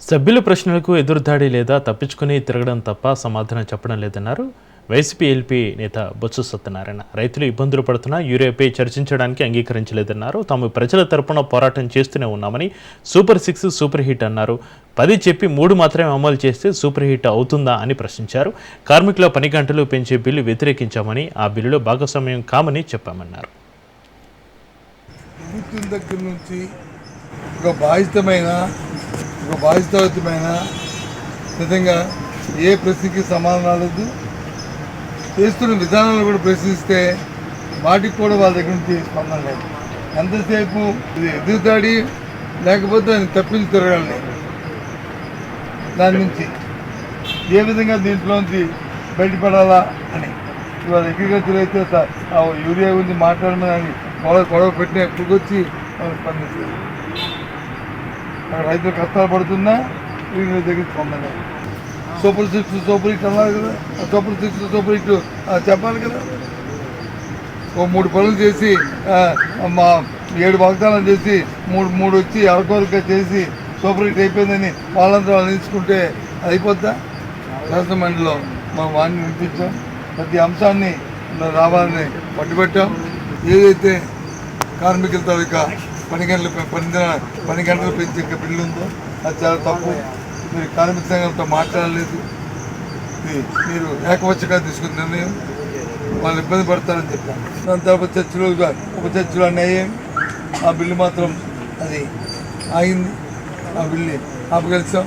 సభ్యుల ప్రశ్నలకు ఎదురుదాడి లేదా తప్పించుకుని తిరగడం తప్ప సమాధానం చెప్పడం లేదన్నారు వైసీపీ ఎల్పీ నేత బొత్స సత్యనారాయణ. రైతులు ఇబ్బందులు పడుతున్నా యూరియాపై చర్చించడానికి అంగీకరించలేదన్నారు. తాము ప్రజల తరపున పోరాటం చేస్తూనే ఉన్నామని సూపర్ 6 సూపర్ హిట్ అన్నారు. 10 చెప్పి 3 మాత్రమే అమలు చేస్తే సూపర్ హిట్ అవుతుందా అని ప్రశ్నించారు. కార్మికుల పని గంటలు పెంచే బిల్లు వ్యతిరేకించామని, ఆ బిల్లులో భాగస్వామ్యం కామని చెప్పామన్నారు. ఒక బాధ్యతాయుతమైన విధంగా ఏ ప్రశ్నకి సమాధానం లేదు. చేస్తున్న విధానాలు కూడా ప్రశ్నిస్తే వాటికి కూడా వాళ్ళ దగ్గర నుంచి స్పందన లేదు. ఎంతసేపు ఇది ఎదుగుతాడి లేకపోతే ఆయన తప్పించి తిరగాలి. దాని నుంచి ఏ విధంగా దీంట్లోంచి బయటపడాలా అని ఇవాళ అగ్రికల్చర్ అయితే యూరియా గురించి మాట్లాడమని గొడవ పెట్టిన ఎప్పటికొచ్చి వాళ్ళు స్పందిస్తారు. రైతులు కష్టాలు పడుతున్నా వీళ్ళ దగ్గర పొందలే. సూపర్ 6 సూపర్ హిట్ అన్నారు కదా, సూపర్ 6 సూపర్ హిట్ చెప్పాలి కదా. ఓ 3 పనులు చేసి మా 7 వాగ్దానాలు చేసి మూడు వచ్చి అరకొరగా చేసి సూపర్ హిట్ అయిపోయిందని వాళ్ళంతా వాళ్ళు నిలుచుకుంటే అయిపోద్దా? శాసనమండలిలో మనం వాడిని వినిపించాం. ప్రతి అంశాన్ని రావాలని పట్టుబట్టాం. ఏదైతే కార్మికుల తాలూకా పని గంటలు పెంచే బిల్లు ఉందో అది చాలా తప్పు. మీరు కార్మిక సంఘంతో మాట్లాడలేదు. మీరు ఏకపక్షంగా తీసుకున్న నిర్ణయం వాళ్ళు ఇబ్బంది పడతారని చెప్పాను. దాని తర్వాత ఉపచర్చలు అన్నీ అయ్యాయి. ఆ బిల్లు మాత్రం అది ఆగింది. ఆ బిల్లు ఆపగలిచాం.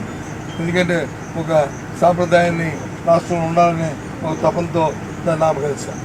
ఎందుకంటే ఒక సాంప్రదాయాన్ని రాష్ట్రంలో ఉండాలని ఒక తపంతో దాన్ని ఆపగలిచాం.